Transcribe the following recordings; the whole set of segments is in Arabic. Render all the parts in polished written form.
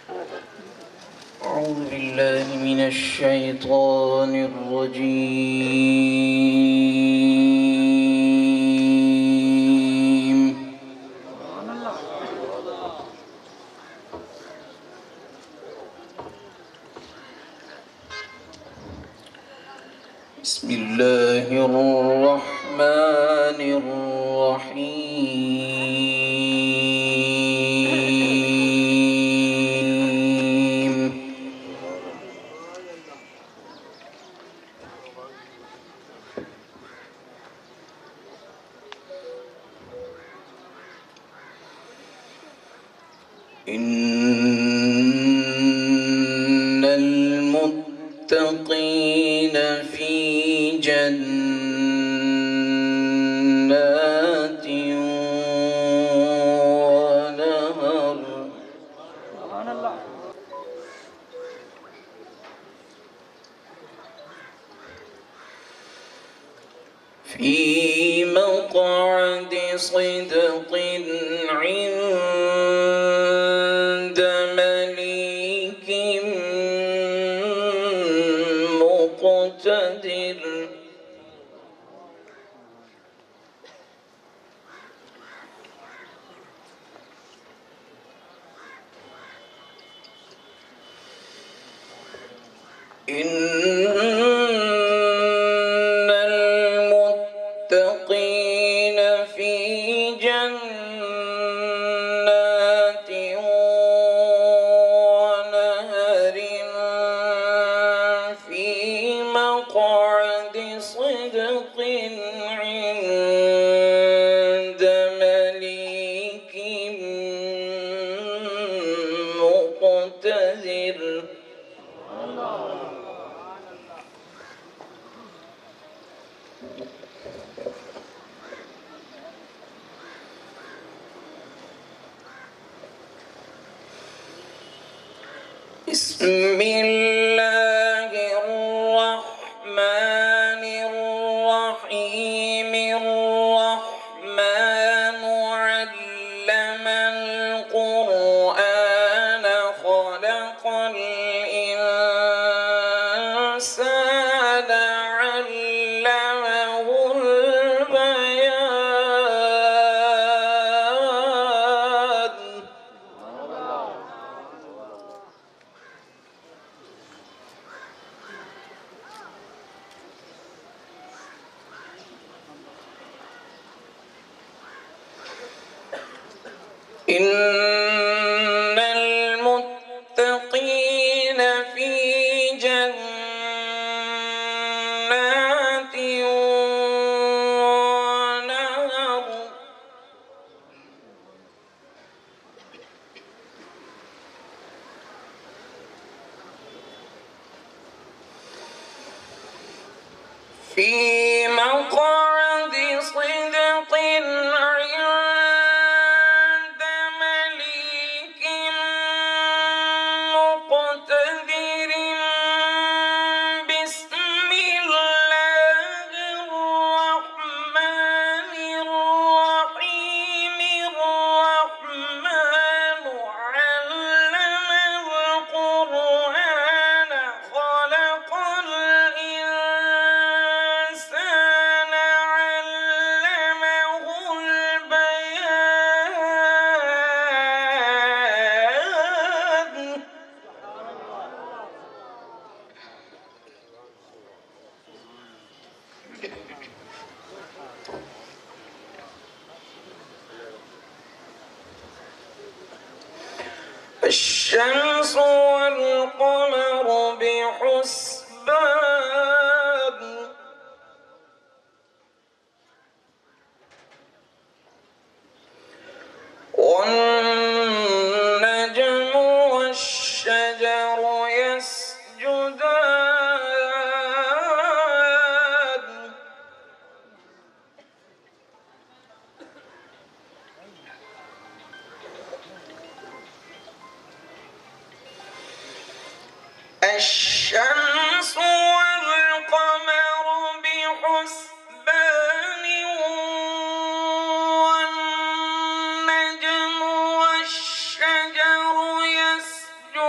أعوذ بالله من الشيطان الرجيم. بسم الله الرحمن الرحيم. إن المتقين في جنات ونهر في مقعد صدق عند مليك مقتدر. إن المتقين في جنات ونهر في مقعد صدق عند مليك مقتدر. بسم الله الرحمن الرحيم. الرحمن علم القرآن خلق الإنسان علمه البيان. إن المتقين في جنات ونهر في مقعد صدق عند مليك مقتدر. بسم الله الرحمن الرحيم. الرحمن علم القرآن خلق الإنسان علمه البيان. الشمس والقمر بحسبان. والنجم والشجر يسجدان. الشمس والقمر بحسبان. والنجم والشجر يسجدان.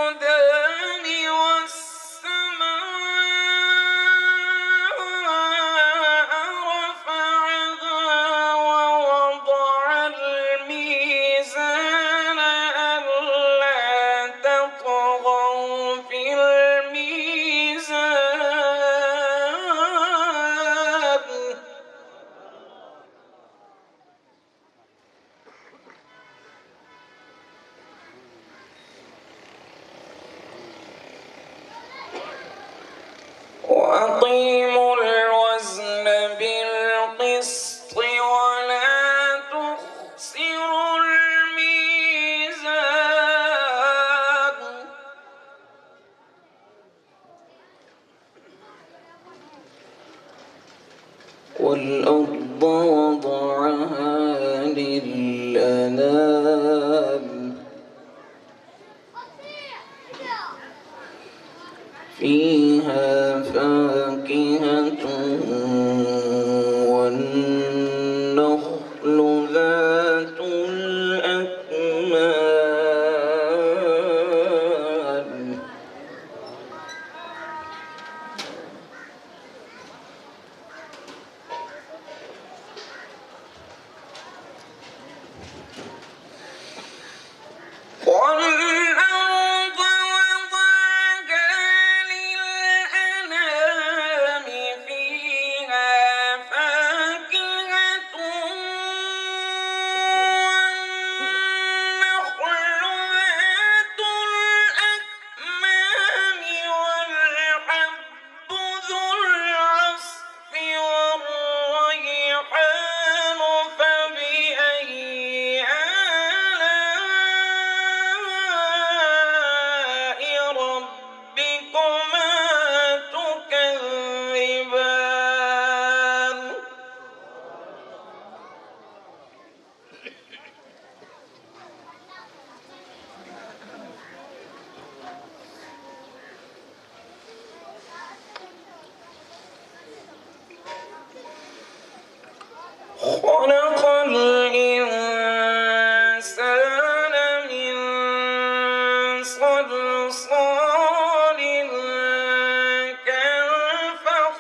والأرض وضعها للأنام فيها فاكهة والنخل ذات الأكمام والأرض وضعها للأنام فيها فاكهة والنخل ذات الأكمام والحب ذو العصف والريحان فبأي ربكما تكذبان خلق الإنسان من صلصال كالفخار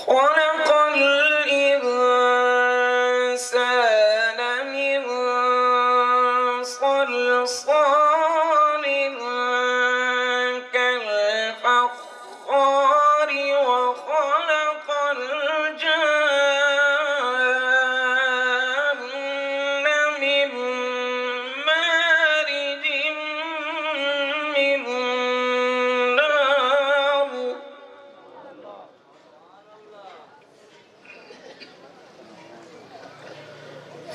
خلق الإنسان من صلصال كالفخار وخلق الجان من مارج من نار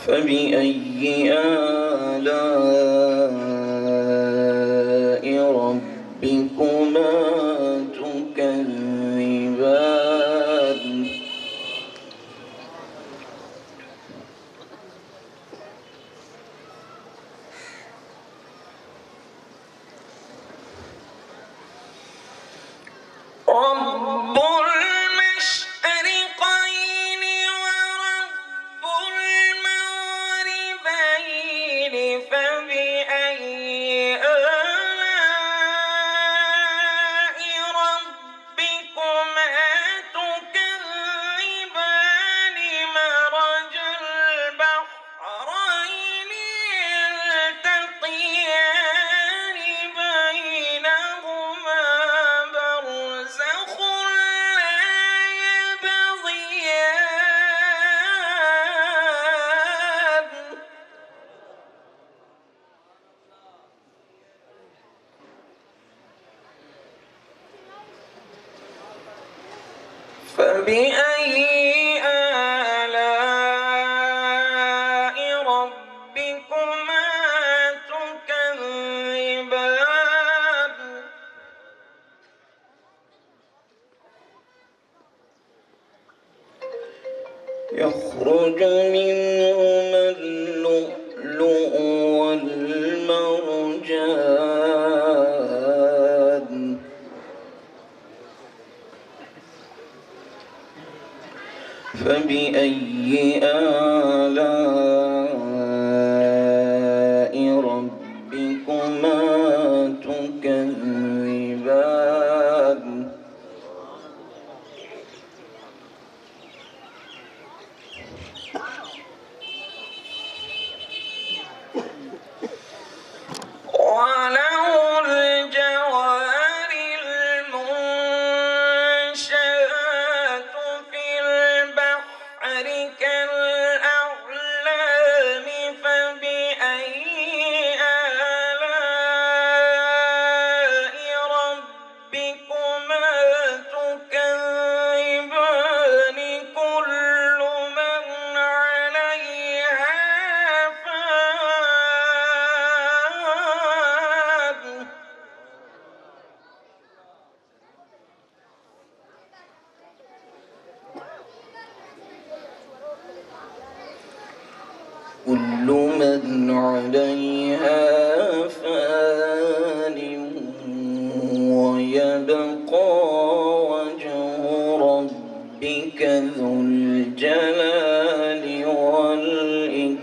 فبأي آلاء ربكما تكذبان رب المشرقين ورب المغربين فبأي آلاء ربكما تكذبان مرج البحرين يلتقيان بينهما برزخ لا يبغيان فبأي آلاء ربكما تكذبان يخرج منهما اللؤلؤ والمرجان فبأي آلاء ربكما تكذبان وله الجوار المنشآت في البحر كالأعلام كل من عليها فان ويبقى وجه ربك ذو الجلال والإكرام.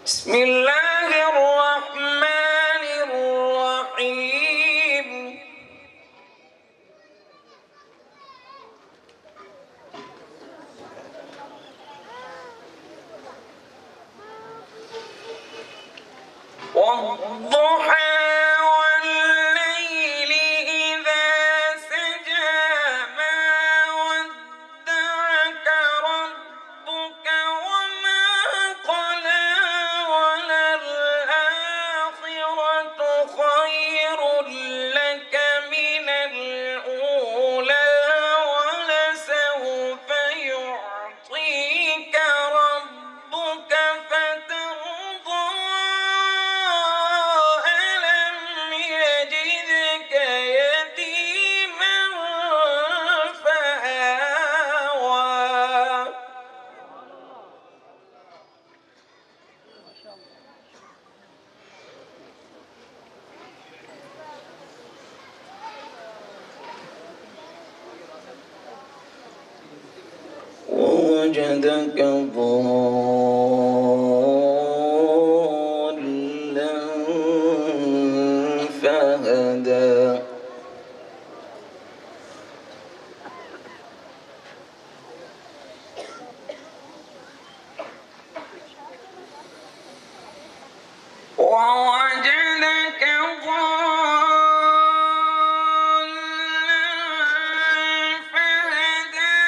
بسم الله الرحمن الرحيم. والضحى والليل إذا سجى ما ودعك ربك وما قلى وللآخرة خير لك من الأولى ولسوف يعطيك ربك فترضى. ألم يجدك يتيما فآوى. ووجدك ضالا فهدى. ووجدك ضالا فهدى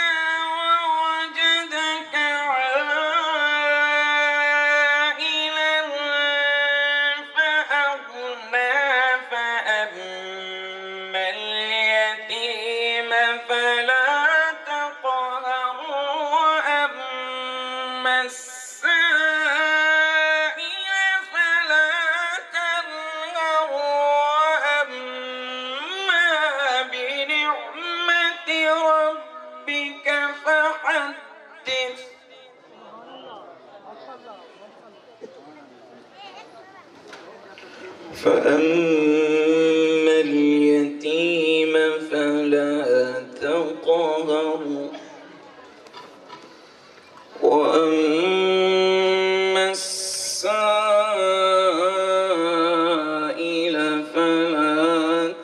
ووجدك عائلا فأغنى فأما اليتيم فلا تقهر وأما السائل فلا تنهر وأما بنعمة ربك فحدث. فأما اليتيم فلا تقهر وأما السائل فلا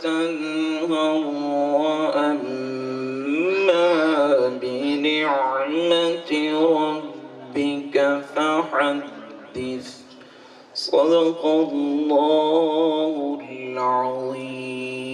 تنهر وأما بنعمة ربك فحدث. صدق الله العظيم.